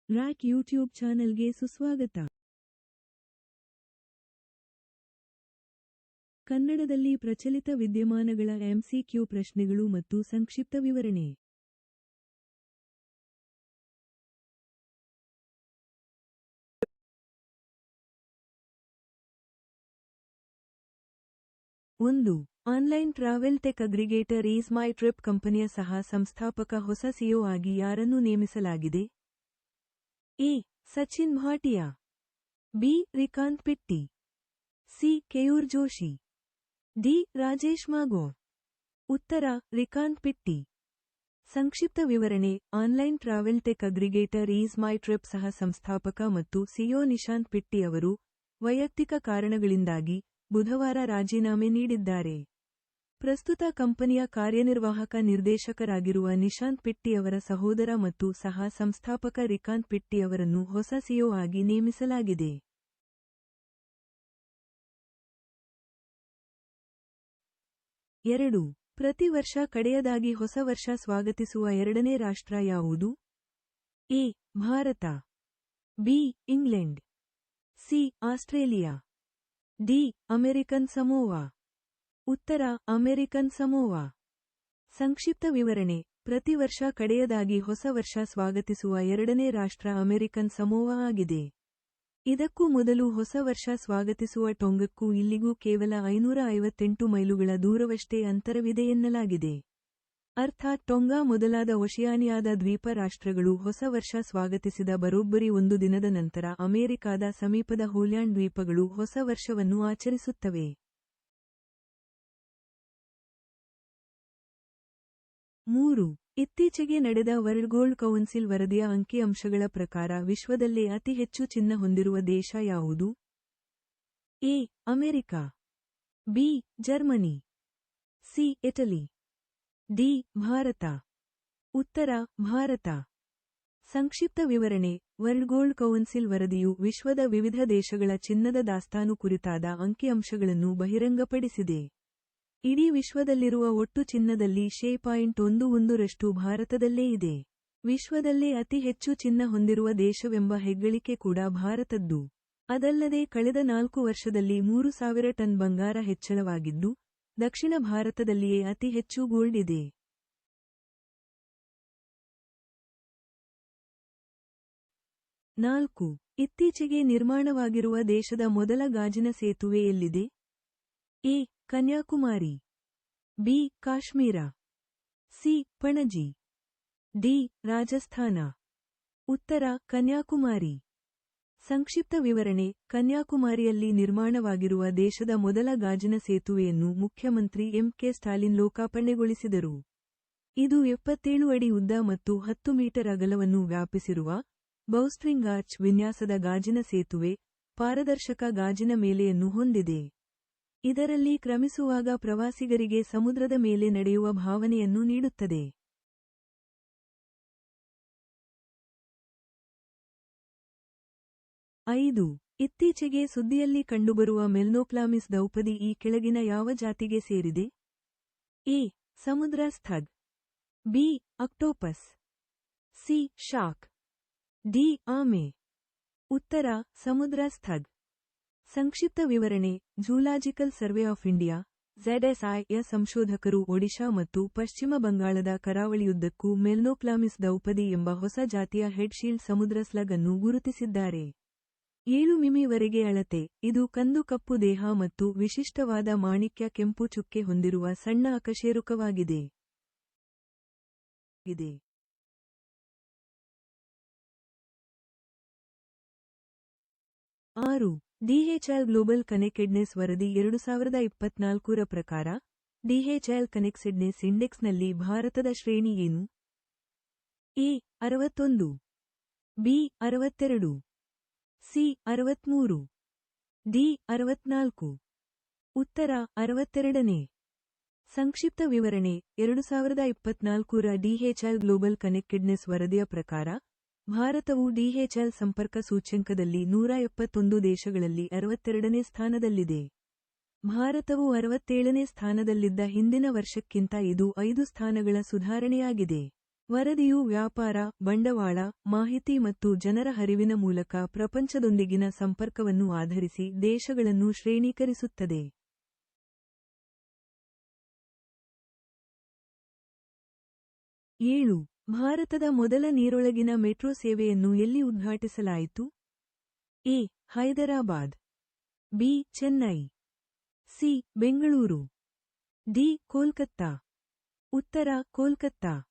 Rack YouTube ಚಾನೆಲ್ಗೆ ಸುಸ್ವಾಗತ. ಕನ್ನಡದಲ್ಲಿ ಪ್ರಚಲಿತ ವಿದ್ಯಮಾನಗಳ MCQ ಪ್ರಶ್ನೆಗಳು ಮತ್ತು ಸಂಕ್ಷಿಪ್ತ ವಿವರಣೆ. ಒಂದು. Online travel tech aggregator ease my trip ಕಂಪನಿಯ ಸಹ ಸಂಸ್ಥಾಪಕ ಹೊಸ ಸಿಇಒ ಆಗಿ ಯಾರನ್ನು ನೇಮಿಸಲಾಗಿದೆ? A. Sachin Bhatia. B. Rikant Pitti. C. Keyur Joshi. D. Rajesh Magor. ಉತ್ತರ: ರಿಕಾಂತ್ ಪಿಟ್ಟಿ. ಸಂಕ್ಷಿಪ್ತ ವಿವರಣೆ: online travel tech aggregator ease my trip ಸಹ ಸಂಸ್ಥಾಪಕ ಮತ್ತು ಸಿಇಒ ನಿಶಾಂತ್ ಪಿಟ್ಟಿ ಅವರು ವೈಯಕ್ತಿಕ ಕಾರಣಗಳಿಂದಾಗಿ ಬುಧವಾರ ರಾಜೀನಾಮೆ ನೀಡಿದ್ದಾರೆ. ಪ್ರಸ್ತುತ ಕಂಪನಿಯ ಕಾರ್ಯನಿರ್ವಾಹಕ ನಿರ್ದೇಶಕರಾಗಿರುವ ನಿಶಾಂತ್ ಪಿಟ್ಟಿ ಅವರ ಸಹೋದರ ಮತ್ತು ಸಹ ಸಂಸ್ಥಾಪಕ ರಿಕಾಂತ್ ಪಿಟ್ಟಿ ಅವರನ್ನು ಹೊಸ ಸಿಇಒ ಆಗಿ ನೇಮಿಸಲಾಗಿದೆ. 2. ಪ್ರತಿ ವರ್ಷ ಕಡೆಯದಾಗಿ ಹೊಸ ವರ್ಷ ಸ್ವಾಗತಿಸುವ ಎರಡನೇ ರಾಷ್ಟ್ರ ಯಾವುದು? A. Bharat. B. England. C. Australia. D. American Samoa. ಉತ್ತರ: ಅಮೆರಿಕನ್ ಸಮೋವಾ. ಸಂಕ್ಷಿಪ್ತ ವಿವರಣೆ: ಪ್ರತಿ ವರ್ಷ ಕಡೆಯದಾಗಿ ಹೊಸ ವರ್ಷ ಸ್ವಾಗತಿಸುವ ಎರಡನೇ ರಾಷ್ಟ್ರ ಅಮೆರಿಕನ್ ಸಮೋವಾ ಆಗಿದೆ. ಇದಕ್ಕೂ ಮೊದಲು ಹೊಸ ವರ್ಷ ಸ್ವಾಗತಿಸುವ ಟೊಂಗಕ್ಕೂ ಇಲ್ಲಿಗೂ ಕೇವಲ 558 ಮೈಲುಗಳ ದೂರವಷ್ಟೇ ಅಂತರವಿದೆ ಎನ್ನಲಾಗಿದೆ. ಅರ್ಥಾತ್ ಟೊಂಗಾ ಮೊದಲಾದ ಓಷಿಯಾನಿಯಾದ ದ್ವೀಪ ರಾಷ್ಟ್ರಗಳು ಹೊಸ ವರ್ಷ ಸ್ವಾಗತಿಸಿದ ಬರೋಬ್ಬರಿ ಒಂದು ದಿನದ ನಂತರ ಅಮೆರಿಕಾದ ಸಮೀಪದ ಹೋಲ್ಯಾಂಡ್ ದ್ವೀಪಗಳು ಹೊಸ ವರ್ಷವನ್ನು ಆಚರಿಸುತ್ತವೆ. 3. ಇತ್ತೀಚೆಗೆ ನಡೆದ ವರ್ಲ್ಡ್ ಗೋಲ್ಡ್ ಕೌನ್ಸಿಲ್ ವರದಿಯ ಅಂಕಿಅಂಶಗಳ ಪ್ರಕಾರ ವಿಶ್ವದಲ್ಲೇ ಅತಿ ಹೆಚ್ಚು ಚಿನ್ನ ಹೊಂದಿರುವ ದೇಶ ಯಾವುದು? A. America. B. Germany. C. Italy. D. Bharat. ಉತ್ತರ: ಭಾರತ. ಸಂಕ್ಷಿಪ್ತ ವಿವರಣೆ: ವರ್ಲ್ಡ್ ಗೋಲ್ಡ್ ಕೌನ್ಸಿಲ್ ವರದಿಯು ವಿಶ್ವದ ವಿವಿಧ ದೇಶಗಳ ಚಿನ್ನದ ದಾಸ್ತಾನು ಕುರಿತಾದ ಅಂಕಿಅಂಶಗಳನ್ನು ಬಹಿರಂಗಪಡಿಸಿದೆ. ಇಡೀ ವಿಶ್ವದಲ್ಲಿರುವ ಒಟ್ಟು ಚಿನ್ನದಲ್ಲಿ 0.11% ಭಾರತದಲ್ಲೇ ಇದೆ. ವಿಶ್ವದಲ್ಲೇ ಅತಿ ಹೆಚ್ಚು ಚಿನ್ನ ಹೊಂದಿರುವ ದೇಶವೆಂಬ ಹೆಗ್ಗಳಿಕೆ ಕೂಡ ಭಾರತದ್ದು. ಅದಲ್ಲದೆ ಕಳೆದ 4 ವರ್ಷದಲ್ಲಿ 3,000 ಟನ್ ಬಂಗಾರ ಹೆಚ್ಚಳವಾಗಿದ್ದು, ದಕ್ಷಿಣ ಭಾರತದಲ್ಲಿಯೇ ಅತಿ ಹೆಚ್ಚು ಗೋಲ್ಡ್ ಇದೆ. 4. ಇತ್ತೀಚೆಗೆ ನಿರ್ಮಾಣವಾಗಿರುವ ದೇಶದ ಮೊದಲ ಗಾಜಿನ ಸೇತುವೆ ಎಲ್ಲಿದೆ? A. Kanyakumari. B. Kashmir. C. Panaji. D. Rajasthan. ಉತ್ತರ: ಕನ್ಯಾಕುಮಾರಿ. ಸಂಕ್ಷಿಪ್ತ ವಿವರಣೆ: ಕನ್ಯಾಕುಮಾರಿಯಲ್ಲಿ ನಿರ್ಮಾಣವಾಗಿರುವ ದೇಶದ ಮೊದಲ ಗಾಜಿನ ಸೇತುವೆಯನ್ನು ಮುಖ್ಯಮಂತ್ರಿ ಎಂ.ಕೆ. ಸ್ಟಾಲಿನ್ ಲೋಕಾರ್ಪಣೆಗೊಳಿಸಿದರು. ಇದು 77 ಅಡಿ ಉದ್ದ ಮತ್ತು 10 ಮೀಟರ್ ಅಗಲವನ್ನು ವ್ಯಾಪಿಸಿರುವ ಬೌಸ್ಟ್ರಿಂಗ್ ಆರ್ಚ್ ವಿನ್ಯಾಸದ ಗಾಜಿನ ಸೇತುವೆ, ಪಾರದರ್ಶಕ ಗಾಜಿನ ಮೇಲೆಯನ್ನು ಹೊಂದಿದೆ. ಇದರಲ್ಲಿ ಕ್ರಮಿಸುವಾಗ ಪ್ರವಾಸಿಗರಿಗೆ ಸಮುದ್ರದ ಮೇಲೆ ನಡೆಯುವ ಭಾವನೆಯನ್ನು ನೀಡುತ್ತದೆ. 5. ಇತ್ತೀಚೆಗೆ ಸುದ್ದಿಯಲ್ಲಿ ಕಂಡುಬರುವ ಮೆಲ್ನೋಕ್ಲಾಮಿಸ್ ದೌಪದಿ ಈ ಕೆಳಗಿನ ಯಾವ ಜಾತಿಗೆ ಸೇರಿದೆ? ಎ. ಸಮುದ್ರ ಸ್ಥಗ್. B. Octopus. C. Shark. D. ಆಮೆ. ಉತ್ತರ: ಸಮುದ್ರ ಸ್ಥಗ್. ಸಂಕ್ಷಿಪ್ತ ವಿವರಣೆ: zoological survey of India ZSI ಯ ಸಂಶೋಧಕರು ಒಡಿಶಾ ಮತ್ತು ಪಶ್ಚಿಮ ಬಂಗಾಳದ ಕರಾವಳಿಯುದ್ದಕ್ಕೂ ಮೆಲ್ನೋಕ್ಲಾಮಿಸ್ ದೌಪದಿ ಎಂಬ ಹೊಸ ಜಾತಿಯ ಹೆಡ್ ಶೀಲ್ಡ್ ಸಮುದ್ರ ಸ್ಲಗ್ ಅನ್ನು ಗುರುತಿಸಿದ್ದಾರೆ. 7 ಮಿಮಿ ವರೆಗೆ ಅಳತೆ, ಇದು ಕಂದು ಕಪ್ಪು ದೇಹ ಮತ್ತು ವಿಶಿಷ್ಟವಾದ ಮಾಣಿಕ್ಯ ಕೆಂಪು ಚುಕ್ಕೆ ಹೊಂದಿರುವ ಸಣ್ಣ ಅಕಶೇರುಕವಾಗಿದೆ. 6. DHL ಗ್ಲೋಬಲ್ ಕನೆಕ್ಟೆಡ್ನೆಸ್ ವರದಿ 2024 ರ ಪ್ರಕಾರ, DHL ಕನೆಕ್ಟೆಡ್ನೆಸ್ ಇಂಡೆಕ್ಸ್ನಲ್ಲಿ ಭಾರತದ ಶ್ರೇಣಿ ಏನು? ಎ. 61. ಬಿ. 62. ಸಿ. 63. ಡಿ. 64. ಉತ್ತರ: 62ನೇ. ಸಂಕ್ಷಿಪ್ತ ವಿವರಣೆ: 2024 ರ DHL ಗ್ಲೋಬಲ್ ಕನೆಕ್ಟೆಡ್ನೆಸ್ ವರದಿಯ ಪ್ರಕಾರ, ಭಾರತವು DHL ಸಂಪರ್ಕ ಸೂಚ್ಯಂಕದಲ್ಲಿ 171 ದೇಶಗಳಲ್ಲಿ 62ನೇ ಸ್ಥಾನದಲ್ಲಿದೆ. ಭಾರತವು 67ನೇ ಸ್ಥಾನದಲ್ಲಿದ್ದ ಹಿಂದಿನ ವರ್ಷಕ್ಕಿಂತ ಇದು 5 ಸ್ಥಾನಗಳ ಸುಧಾರಣೆಯಾಗಿದೆ. ವರದಿಯು ವ್ಯಾಪಾರ, ಬಂಡವಾಳ, ಮಾಹಿತಿ ಮತ್ತು ಜನರ ಹರಿವಿನ ಮೂಲಕ ಪ್ರಪಂಚದೊಂದಿಗಿನ ಸಂಪರ್ಕವನ್ನು ಆಧರಿಸಿ ದೇಶಗಳನ್ನು ಶ್ರೇಣೀಕರಿಸುತ್ತದೆ. 7. ಭಾರತದ ಮೊದಲ ನೀರೊಳಗಿನ ಮೆಟ್ರೋ ಸೇವೆಯನ್ನು ಎಲ್ಲಿ ಉದ್ಘಾಟಿಸಲಾಯಿತು? A. Hyderabad. B. Chennai. C. Bengaluru. D. Kolkata. ಉತ್ತರ ಕೋಲ್ಕತ್ತಾ.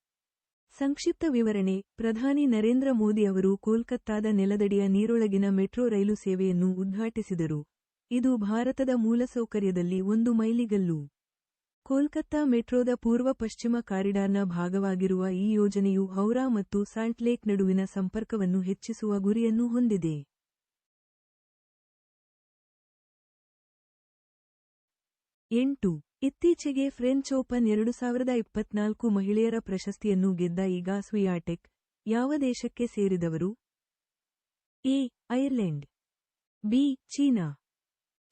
ಸಂಕ್ಷಿಪ್ತ ವಿವರಣೆ: ಪ್ರಧಾನಿ ನರೇಂದ್ರ ಮೋದಿ ಅವರು ಕೋಲ್ಕತ್ತಾದ ನೆಲದಡಿಯ ನೀರೊಳಗಿನ ಮೆಟ್ರೋ ರೈಲು ಸೇವೆಯನ್ನು ಉದ್ಘಾಟಿಸಿದರು. ಇದು ಭಾರತದ ಮೂಲಸೌಕರ್ಯದಲ್ಲಿ ಒಂದು ಮೈಲಿಗಲ್ಲು. ಕೋಲ್ಕತ್ತಾ ಮೆಟ್ರೋದ ಪೂರ್ವ-ಪಶ್ಚಿಮ ಕಾರಿಡಾರ್ನ ಭಾಗವಾಗಿರುವ ಈ ಯೋಜನೆಯು ಹೌರಾ ಮತ್ತು ಸಾಲ್ಟ್ ಲೇಕ್ ನಡುವಿನ ಸಂಪರ್ಕವನ್ನು ಹೆಚ್ಚಿಸುವ ಗುರಿಯನ್ನು ಹೊಂದಿದೆ. 8. ಇತ್ತೀಚೆಗೆ ಫ್ರೆಂಚ್ ಓಪನ್ 2024 ಮಹಿಳೆಯರ ಪ್ರಶಸ್ತಿಯನ್ನು ಗೆದ್ದ ಈಗಾ ಸ್ವಿಯಾಟೆಕ್ ಯಾವ ದೇಶಕ್ಕೆ ಸೇರಿದವರು? A. Ireland. B. China.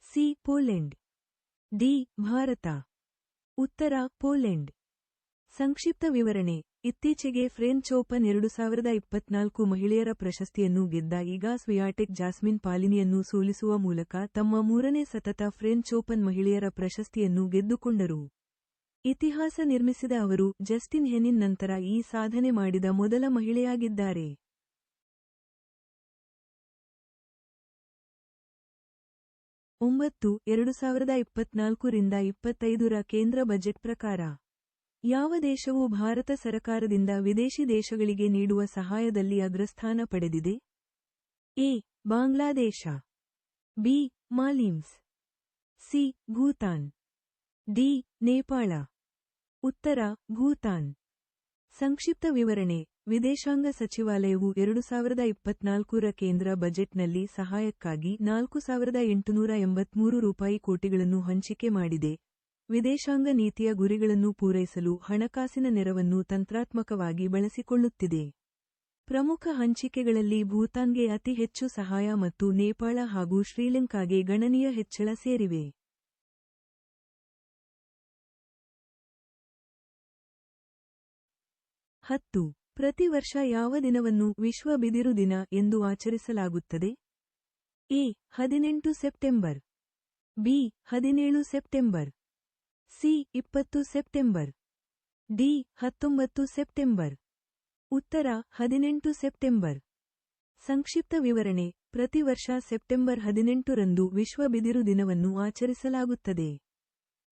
C. Poland. D. Bharat. ಉತ್ತರ ಪೋಲೆಂಡ್. ಸಂಕ್ಷಿಪ್ತ ವಿವರಣೆ: ಇತ್ತೀಚೆಗೆ ಫ್ರೆಂಚ್ ಓಪನ್ 2024 ಮಹಿಳೆಯರ ಪ್ರಶಸ್ತಿಯನ್ನು ಗೆದ್ದ ಈಗಾ ಸ್ವಿಯಾಟೆಕ್ ಜಾಸ್ಮಿನ್ ಪಾಲಿನಿಯನ್ನು ಸೋಲಿಸುವ ಮೂಲಕ ತಮ್ಮ 3ನೇ ಸತತ ಫ್ರೆಂಚ್ ಓಪನ್ ಮಹಿಳೆಯರ ಪ್ರಶಸ್ತಿಯನ್ನು ಗೆದ್ದುಕೊಂಡರು. ಇತಿಹಾಸ ನಿರ್ಮಿಸಿದ ಅವರು ಜಸ್ಟಿನ್ ಹೆನಿನ್ ನಂತರ ಈ ಸಾಧನೆ ಮಾಡಿದ ಮೊದಲ ಮಹಿಳೆಯಾಗಿದ್ದಾರೆ. 9. 2024-25 ಕೇಂದ್ರ ಬಜೆಟ್ ಪ್ರಕಾರ ಯಾವ ದೇಶವು ಭಾರತ ಸರಕಾರದಿಂದ ವಿದೇಶಿ ದೇಶಗಳಿಗೆ ನೀಡುವ ಸಹಾಯದಲ್ಲಿ ಅಗ್ರಸ್ಥಾನ ಪಡೆದಿದೆ? A. Bangladesh. B. Maldives. C. Bhutan. D. Nepal. ಉತ್ತರ ಭೂತಾನ್. ಸಂಕ್ಷಿಪ್ತ ವಿವರಣೆ: ವಿದೇಶಾಂಗ ಸಚಿವಾಲಯವು 2024 ಕೇಂದ್ರ ಬಜೆಟ್ನಲ್ಲಿ ಸಹಾಯಕ್ಕಾಗಿ ₹4,883 ಕೋಟಿಗಳನ್ನು ಹಂಚಿಕೆ ಮಾಡಿದೆ. ವಿದೇಶಾಂಗ ನೀತಿಯ ಗುರಿಗಳನ್ನು ಪೂರೈಸಲು ಹಣಕಾಸಿನ ನೆರವನ್ನು ತಂತ್ರಾತ್ಮಕವಾಗಿ ಬಳಸಿಕೊಳ್ಳುತ್ತಿದೆ. ಪ್ರಮುಖ ಹಂಚಿಕೆಗಳಲ್ಲಿ ಭೂತಾನ್ಗೆ ಅತಿ ಹೆಚ್ಚು ಸಹಾಯ ಮತ್ತು ನೇಪಾಳ ಹಾಗೂ ಶ್ರೀಲಂಕಾಗೆ ಗಣನೀಯ ಹೆಚ್ಚಳ ಸೇರಿವೆ. 10. ಪ್ರತಿ ವರ್ಷ ಯಾವ ದಿನವನ್ನು ವಿಶ್ವ ಬಿದಿರು ದಿನ ಎಂದು ಆಚರಿಸಲಾಗುತ್ತದೆ? A. 18 September. B. 17 September. C. 20 September. D. 19 September. ಉತ್ತರ 18 ಸೆಪ್ಟೆಂಬರ್. ಸಂಕ್ಷಿಪ್ತ ವಿವರಣೆ: ಪ್ರತಿ ವರ್ಷ ಸೆಪ್ಟೆಂಬರ್ 18ರಂದು ವಿಶ್ವ ಬಿದಿರು ದಿನವನ್ನು ಆಚರಿಸಲಾಗುತ್ತದೆ.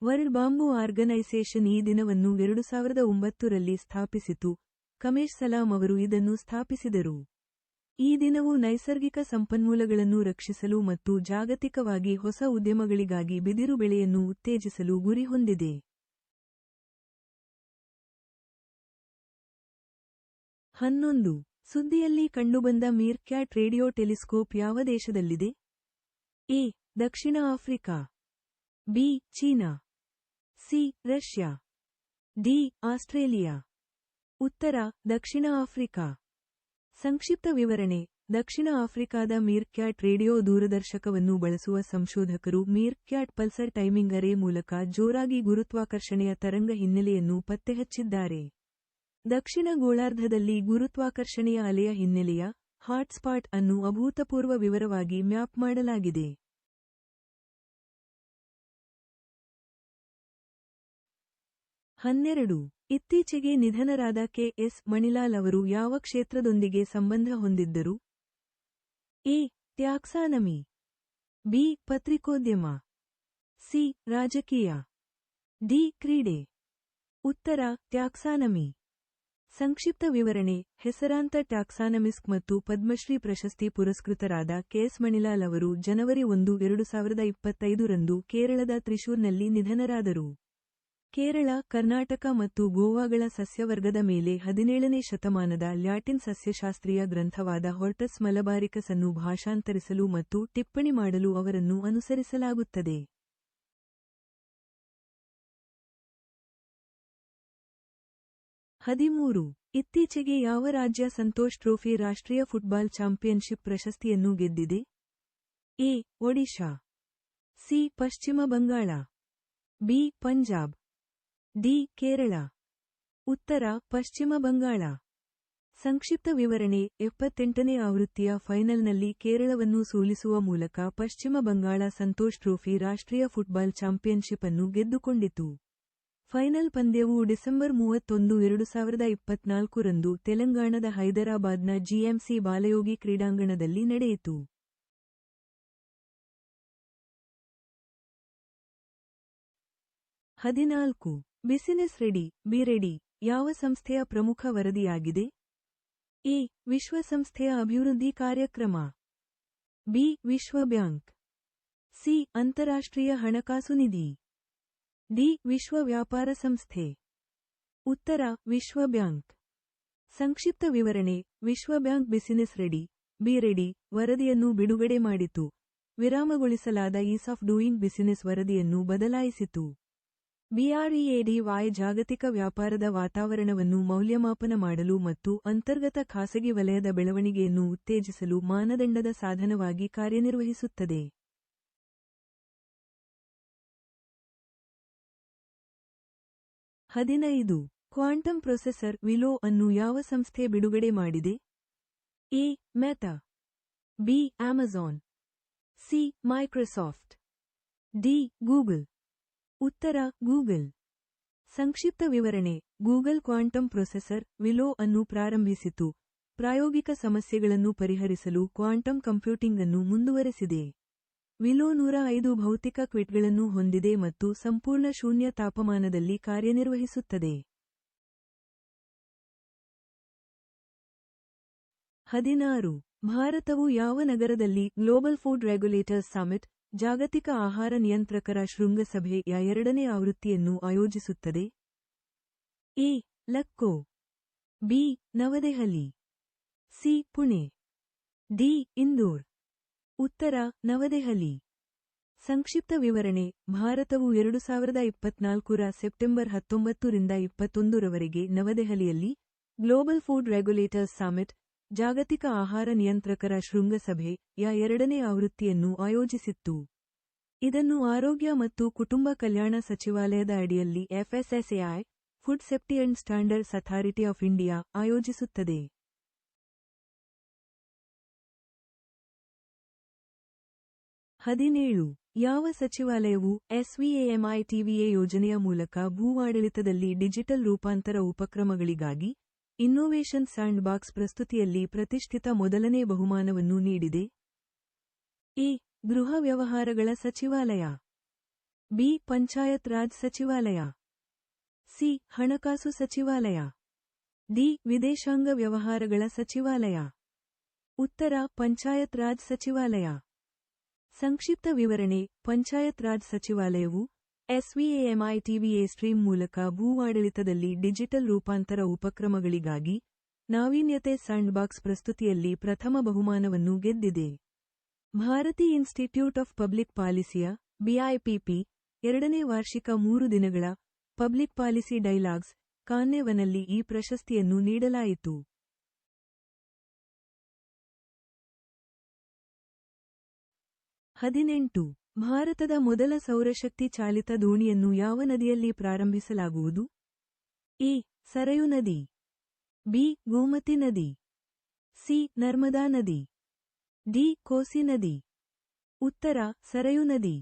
ವರ್ಲ್ಡ್ ಬಾಂಬೂ ಆರ್ಗನೈಸೇಷನ್ ಈ ದಿನವನ್ನು 2009ರಲ್ಲಿ ಸ್ಥಾಪಿಸಿತು. ಕಮೇಶ್ ಸಲಾಂ ಅವರು ಇದನ್ನು ಸ್ಥಾಪಿಸಿದರು. ಈ ದಿನವು ನೈಸರ್ಗಿಕ ಸಂಪನ್ಮೂಲಗಳನ್ನು ರಕ್ಷಿಸಲು ಮತ್ತು ಜಾಗತಿಕವಾಗಿ ಹೊಸ ಉದ್ಯಮಗಳಿಗಾಗಿ ಬಿದಿರು ಬೆಳೆಯನ್ನು ಉತ್ತೇಜಿಸಲು ಗುರಿ ಹೊಂದಿದೆ. 11. ಸುದ್ದಿಯಲ್ಲಿ ಕಂಡುಬಂದ ಮೀರ್ಕ್ಯಾಟ್ ರೇಡಿಯೋ ಟೆಲಿಸ್ಕೋಪ್ ಯಾವ ದೇಶದಲ್ಲಿದೆ? A. Dakshina Africa. B. China. C. Russia. D. Australia. ಉತ್ತರ ದಕ್ಷಿಣ ಆಫ್ರಿಕಾ. ಸಂಕ್ಷಿಪ್ತ ವಿವರಣೆ: ದಕ್ಷಿಣ ಆಫ್ರಿಕಾದ ಮೀರ್ಕ್ಯಾಟ್ ರೇಡಿಯೋ ದೂರದರ್ಶಕವನ್ನು ಬಳಸುವ ಸಂಶೋಧಕರು ಮೀರ್ಕ್ಯಾಟ್ ಪಲ್ಸರ್ ಟೈಮಿಂಗ್ ಅರೇ ಮೂಲಕ ಜೋರಾಗಿ ಗುರುತ್ವಾಕರ್ಷಣೆಯ ತರಂಗ ಹಿನ್ನೆಲೆಯನ್ನು ಪತ್ತೆಹಚ್ಚಿದ್ದಾರೆ. ದಕ್ಷಿಣ ಗೋಳಾರ್ಧದಲ್ಲಿ ಗುರುತ್ವಾಕರ್ಷಣೆಯ ಅಲೆಯ ಹಿನ್ನೆಲೆಯ ಹಾಟ್ಸ್ಪಾಟ್ ಅನ್ನು ಅಭೂತಪೂರ್ವ ವಿವರವಾಗಿ ಮ್ಯಾಪ್ ಮಾಡಲಾಗಿದೆ. 12. ಇತ್ತೀಚೆಗೆ ನಿಧನರಾದ ಕೆ. ಎಸ್. ಮಣಿಲಾಲ್ ಅವರು ಯಾವ ಕ್ಷೇತ್ರದೊಂದಿಗೆ ಸಂಬಂಧ ಹೊಂದಿದ್ದರು? ಎ. ಟ್ಯಾಕ್ಸಾನಮಿ. ಬಿ. ಪತ್ರಿಕೋದ್ಯಮ. ಸಿ. ರಾಜಕೀಯ. ಡಿ. ಕ್ರೀಡೆ. ಉತ್ತರ ಟ್ಯಾಕ್ಸಾನಮಿ. ಸಂಕ್ಷಿಪ್ತ ವಿವರಣೆ: ಹೆಸರಾಂತ ಟ್ಯಾಕ್ಸಾನಮಿಸ್ಟ್ ಮತ್ತು ಪದ್ಮಶ್ರೀ ಪ್ರಶಸ್ತಿ ಪುರಸ್ಕೃತರಾದ ಕೆ. ಎಸ್. ಮಣಿಲಾಲ್ ಅವರು ಜನವರಿ 1, 2025ರಂದು ಕೇರಳದ ತ್ರಿಶೂರ್ನಲ್ಲಿ ನಿಧನರಾದರು. ಕೇರಳ, ಕರ್ನಾಟಕ ಮತ್ತು ಗೋವಾಗಳ ಸಸ್ಯವರ್ಗದ ಮೇಲೆ 17ನೇ ಶತಮಾನದ ಲ್ಯಾಟಿನ್ ಸಸ್ಯಶಾಸ್ತ್ರೀಯ ಗ್ರಂಥವಾದ ಹೊರ್ಟಸ್ ಮಲಬಾರಿಕಸ್ ಅನ್ನು ಭಾಷಾಂತರಿಸಲು ಮತ್ತು ಟಿಪ್ಪಣಿ ಮಾಡಲು ಅವರನ್ನು ಅನುಸರಿಸಲಾಗುತ್ತದೆ. 13. ಇತ್ತೀಚೆಗೆ ಯಾವ ರಾಜ್ಯ ಸಂತೋಷ್ ಟ್ರೋಫಿ ರಾಷ್ಟ್ರೀಯ ಫುಟ್ಬಾಲ್ ಚಾಂಪಿಯನ್ಶಿಪ್ ಪ್ರಶಸ್ತಿಯನ್ನು ಗೆದ್ದಿದೆ? ಎ. ಒಡಿಶಾ. ಸಿ. ಪಶ್ಚಿಮ ಬಂಗಾಳ. ಬಿ. ಪಂಜಾಬ್. ಡಿ. ಕೇರಳ. ಉತ್ತರ ಪಶ್ಚಿಮ ಬಂಗಾಳ. ಸಂಕ್ಷಿಪ್ತ ವಿವರಣೆ 78ನೇ ಆವೃತ್ತಿಯ ಫೈನಲ್ನಲ್ಲಿ ಕೇರಳವನ್ನು ಸೋಲಿಸುವ ಮೂಲಕ ಪಶ್ಚಿಮ ಬಂಗಾಳ ಸಂತೋಷ್ ಟ್ರೋಫಿ ರಾಷ್ಟ್ರೀಯ ಫುಟ್ಬಾಲ್ ಚಾಂಪಿಯನ್ಶಿಪ್ ಅನ್ನು ಗೆದ್ದುಕೊಂಡಿತು. ಫೈನಲ್ ಪಂದ್ಯವು ಡಿಸೆಂಬರ್ 31, 2024 ರಂದು ತೆಲಂಗಾಣದ ಹೈದರಾಬಾದ್ನ ಜಿಎಂಸಿ ಬಾಲಯೋಗಿ ಕ್ರೀಡಾಂಗಣದಲ್ಲಿ ನಡೆಯಿತು. 14. ಬಿಸಿನೆಸ್ ರೆಡಿ, ಬಿ ರೆಡಿ ಯಾವ ಸಂಸ್ಥೆಯ ಪ್ರಮುಖ ವರದಿಯಾಗಿದೆ? ಎ. ವಿಶ್ವಸಂಸ್ಥೆಯ ಅಭಿವೃದ್ಧಿ ಕಾರ್ಯಕ್ರಮ. ಬಿ. ವಿಶ್ವ ಬ್ಯಾಂಕ್. ಸಿ. ಅಂತಾರಾಷ್ಟ್ರೀಯ ಹಣಕಾಸು ನಿಧಿ. ಡಿ. ವಿಶ್ವ ವ್ಯಾಪಾರ ಸಂಸ್ಥೆ. ಉತ್ತರ ವಿಶ್ವ ಬ್ಯಾಂಕ್. ಸಂಕ್ಷಿಪ್ತ ವಿವರಣೆ ವಿಶ್ವ bank business ready, be ready ವರದಿಯನ್ನು ಬಿಡುಗಡೆ ಮಾಡಿತು. ವಿರಾಮಗೊಳಿಸಲಾದ ಈಸ್ ಆಫ್ ಡೂಯಿಂಗ್ ಬಿಸಿನೆಸ್ ವರದಿಯನ್ನು ಬದಲಾಯಿಸಿತು. BREADY ಜಾಗತಿಕ ವ್ಯಾಪಾರದ ವಾತಾವರಣವನ್ನು ಮೌಲ್ಯಮಾಪನ ಮಾಡಲು ಮತ್ತು ಅಂತರ್ಗತ ಖಾಸಗಿ ವಲಯದ ಬೆಳವಣಿಗೆಯನ್ನು ಉತ್ತೇಜಿಸಲು ಮಾನದಂಡದ ಸಾಧನವಾಗಿ ಕಾರ್ಯನಿರ್ವಹಿಸುತ್ತದೆ. 15. ಕ್ವಾಂಟಮ್ ಪ್ರೊಸೆಸರ್ ವಿಲೋ ಅನ್ನು ಯಾವ ಸಂಸ್ಥೆ ಬಿಡುಗಡೆ ಮಾಡಿದೆ? A. Meta. B. Amazon. C. Microsoft. D. Google. ಉತ್ತರ ಗೂಗಲ್. ಸಂಕ್ಷಿಪ್ತ ವಿವರಣೆ ಗೂಗಲ್ ಕ್ವಾಂಟಮ್ ಪ್ರೊಸೆಸರ್ ವಿಲೋ ಅನ್ನು ಪ್ರಾರಂಭಿಸಿತು. ಪ್ರಾಯೋಗಿಕ ಸಮಸ್ಯೆಗಳನ್ನು ಪರಿಹರಿಸಲು ಕ್ವಾಂಟಮ್ ಕಂಪ್ಯೂಟಿಂಗ್ ಅನ್ನು ಮುಂದುವರೆಸಿದೆ. ವಿಲೋ 105 ಭೌತಿಕ ಕ್ವಿಟ್ಗಳನ್ನು ಹೊಂದಿದೆ ಮತ್ತು ಸಂಪೂರ್ಣ ಶೂನ್ಯ ತಾಪಮಾನದಲ್ಲಿ ಕಾರ್ಯನಿರ್ವಹಿಸುತ್ತದೆ. 16. ಭಾರತವು ಯಾವ ನಗರದಲ್ಲಿ ಗ್ಲೋಬಲ್ ಫುಡ್ ರೆಗ್ಯುಲೇಟರ್ಸ್ ಸಮಿಟ್ ಜಾಗತಿಕ ಆಹಾರ ನಿಯಂತ್ರಕರ ಶೃಂಗಸಭೆಯ 2ನೇ ಆವೃತ್ತಿಯನ್ನು ಆಯೋಜಿಸುತ್ತದೆ? A. Lucknow. B. Navadehali. C. Pune. D. Indore. ಉತ್ತರ ನವದೆಹಲಿ. ಸಂಕ್ಷಿಪ್ತ ವಿವರಣೆ ಭಾರತವು 2024 ಸೆಪ್ಟೆಂಬರ್ 19 ರಿಂದ 21 ರವರೆಗೆ ನವದೆಹಲಿಯಲ್ಲಿ ಗ್ಲೋಬಲ್ ಫುಡ್ ರೆಗ್ಯುಲೇಟರ್ಸ್ ಸಮಿಟ್ ಜಾಗತಿಕ ಆಹಾರ ನಿಯಂತ್ರಕರ ಶೃಂಗಸಭೆಯ 2ನೇ ಆವೃತ್ತಿಯನ್ನು ಆಯೋಜಿಸಿತ್ತು. ಇದನ್ನು ಆರೋಗ್ಯ ಮತ್ತು ಕುಟುಂಬ ಕಲ್ಯಾಣ ಸಚಿವಾಲಯದ ಅಡಿಯಲ್ಲಿ FSSAI food safety and standards authority of India ಆಯೋಜಿಸುತ್ತದೆ. 17. ಯಾವ ಸಚಿವಾಲಯವು SVAMITVA ಯೋಜನೆಯ ಮೂಲಕ ಭೂ-ಆಡಳಿತದಲ್ಲಿ ಡಿಜಿಟಲ್ ರೂಪಾಂತರ ಉಪಕ್ರಮಗಳಿಗಾಗಿ ಇನ್ನೋವೇಷನ್ ಸ್ಯಾಂಡ್ ಬಾಕ್ಸ್ ಪ್ರಸ್ತುತಿಯಲ್ಲಿ ಪ್ರತಿಷ್ಠಿತ ಮೊದಲನೇ ಬಹುಮಾನವನ್ನು ನೀಡಿದೆ? ಎ. ಗೃಹ ವ್ಯವಹಾರಗಳ ಸಚಿವಾಲಯ. ಬಿ. ಪಂಚಾಯತ್ ರಾಜ್ ಸಚಿವಾಲಯ. ಸಿ. ಹಣಕಾಸು ಸಚಿವಾಲಯ. ಡಿ. ವಿದೇಶಾಂಗ ವ್ಯವಹಾರಗಳ ಸಚಿವಾಲಯ. ಉತ್ತರ ಪಂಚಾಯತ್ ರಾಜ್ ಸಚಿವಾಲಯ. ಸಂಕ್ಷಿಪ್ತ ವಿವರಣೆ ಪಂಚಾಯತ್ ರಾಜ್ ಸಚಿವಾಲಯವು SVAMITVA ಸ್ಟ್ರೀಮ್ ಮೂಲಕ ಭೂ-ಆಡಳಿತದಲ್ಲಿ ಡಿಜಿಟಲ್ ರೂಪಾಂತರ ಉಪಕ್ರಮಗಳಿಗಾಗಿ ನಾವೀನ್ಯತೆ ಸ್ಯಾಂಡ್ಬಾಕ್ಸ್ ಪ್ರಸ್ತುತಿಯಲ್ಲಿ ಪ್ರಥಮ ಬಹುಮಾನವನ್ನು ಗೆದ್ದಿದೆ. ಭಾರತಿ ಇನ್ಸ್ಟಿಟ್ಯೂಟ್ ಆಫ್ ಪಬ್ಲಿಕ್ ಪಾಲಿಸಿಯ BIPP 2ನೇ ವಾರ್ಷಿಕ 3 ದಿನಗಳ ಪಬ್ಲಿಕ್ ಪಾಲಿಸಿ ಡೈಲಾಗ್ಸ್ ಕಾನ್ನೆವನಲ್ಲಿ ಈ ಪ್ರಶಸ್ತಿಯನ್ನು ನೀಡಲಾಯಿತು. 18. ಭಾರತದ ಮೊದಲ ಸೌರಶಕ್ತಿ ಚಾಲಿತ ದೋಣಿಯನ್ನು ಯಾವ ನದಿಯಲ್ಲಿ ಪ್ರಾರಂಭಿಸಲಾಗುವುದು? ಎ. ಸರಯು ನದಿ. ಬಿ. ಗೋಮತಿ ನದಿ. ಸಿ. ನರ್ಮದಾ ನದಿ. ಡಿ. ಕೋಸಿ ನದಿ. ಉತ್ತರ ಸರಯು ನದಿ.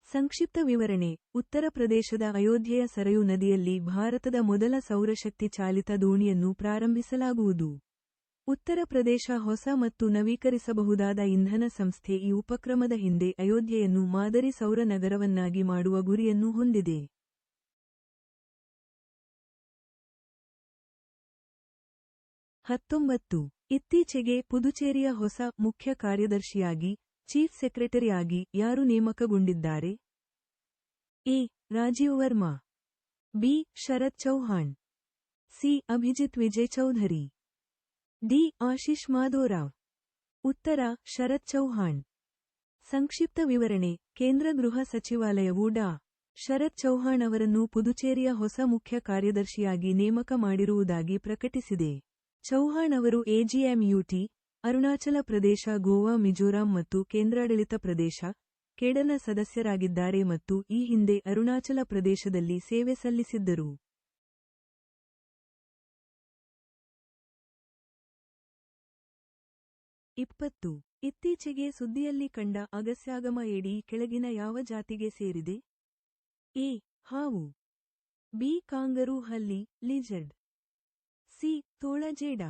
ಸಂಕ್ಷಿಪ್ತ ವಿವರಣೆ ಉತ್ತರ ಪ್ರದೇಶದ ಅಯೋಧ್ಯೆಯ ಸರಯು ನದಿಯಲ್ಲಿ ಭಾರತದ ಮೊದಲ ಸೌರಶಕ್ತಿ ಚಾಲಿತ ದೋಣಿಯನ್ನು ಪ್ರಾರಂಭಿಸಲಾಗುವುದು. ಉತ್ತರ ಪ್ರದೇಶ ಹೊಸ ಮತ್ತು ನವೀಕರಿಸಬಹುದಾದ ಇಂಧನ ಸಂಸ್ಥೆ ಈ ಉಪಕ್ರಮದ ಹಿಂದೆ ಅಯೋಧ್ಯೆಯನ್ನು ಮಾದರಿ ಸೌರ ನಗರವನ್ನಾಗಿ ಮಾಡುವ ಗುರಿಯನ್ನು ಹೊಂದಿದೆ. 19. ಇತ್ತೀಚೆಗೆ ಪುದುಚೇರಿಯ ಹೊಸ ಮುಖ್ಯ ಕಾರ್ಯದರ್ಶಿಯಾಗಿ ಚೀಫ್ ಸೆಕ್ರೆಟರಿಯಾಗಿ ಯಾರು ನೇಮಕಗೊಂಡಿದ್ದಾರೆ? A. Rajeev Verma. B. Sharat Chauhan. C. Abhijit Vijay Chaudhary. D. Ashish Madhorao. ಉತ್ತರ ಶರತ್ ಚೌಹಾಣ್. ಸಂಕ್ಷಿಪ್ತ ವಿವರಣೆ ಕೇಂದ್ರ ಗೃಹ ಸಚಿವಾಲಯವು ಡಾ. ಶರತ್ ಚೌಹಾಣ್ ಅವರನ್ನು ಪುದುಚೇರಿಯ ಹೊಸ ಮುಖ್ಯ ಕಾರ್ಯದರ್ಶಿಯಾಗಿ ನೇಮಕ ಮಾಡಿರುವುದಾಗಿ ಪ್ರಕಟಿಸಿದೆ. ಚೌಹಾಣ್ ಅವರು AGMUT, ಅರುಣಾಚಲ ಪ್ರದೇಶ, ಗೋವಾ, ಮಿಜೋರಾಂ ಮತ್ತು ಕೇಂದ್ರಾಡಳಿತ ಪ್ರದೇಶ, ಕೇಡರ್ನ ಸದಸ್ಯರಾಗಿದ್ದಾರೆ ಮತ್ತು ಈ ಹಿಂದೆ ಅರುಣಾಚಲ ಪ್ರದೇಶದಲ್ಲಿ ಸೇವೆ ಸಲ್ಲಿಸಿದ್ದರು. 20. ಇತ್ತೀಚೆಗೆ ಸುದ್ದಿಯಲ್ಲಿ ಕಂಡ ಅಗಸ್ಯಾಗಮ ಏಡಿ ಕೆಳಗಿನ ಯಾವ ಜಾತಿಗೆ ಸೇರಿದೆ? ಎ. ಹಾವು. ಬಿ. ಕಾಂಗರೂ ಹಲ್ಲಿ, ಲಿಜರ್ಡ್. ಸಿ. ತೋಳಜೇಡ.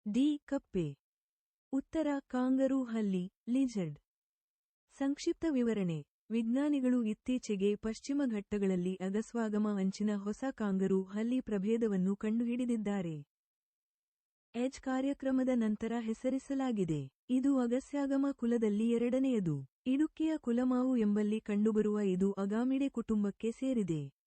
ಡಿ. ಕಪ್ಪೆ. ಉತ್ತರ ಕಾಂಗರೂ ಹಲ್ಲಿ, ಲಿಜರ್ಡ್. ಸಂಕ್ಷಿಪ್ತ ವಿವರಣೆ. ವಿಜ್ಞಾನಿಗಳು ಇತ್ತೀಚೆಗೆ ಪಶ್ಚಿಮ ಘಟ್ಟಗಳಲ್ಲಿ ಅಗಸ್ವಾಗಮ ಅಂಚಿನ ಹೊಸ ಕಾಂಗರೂ ಹಲ್ಲಿ ಪ್ರಭೇದವನ್ನು ಕಂಡುಹಿಡಿದಿದ್ದಾರೆ. ಎಜ್ ಕಾರ್ಯಕ್ರಮದ ನಂತರ ಹೆಸರಿಸಲಾಗಿದೆ. ಇದು ಅಗಸ್ಯಾಗಮ ಕುಲದಲ್ಲಿ ಎರಡನೆಯದು. ಇಡುಕ್ಕಿಯ ಕುಲಮಾವು ಎಂಬಲ್ಲಿ ಕಂಡುಬರುವ ಇದು ಅಗಾಮಿಡೆ ಕುಟುಂಬಕ್ಕೆ ಸೇರಿದೆ.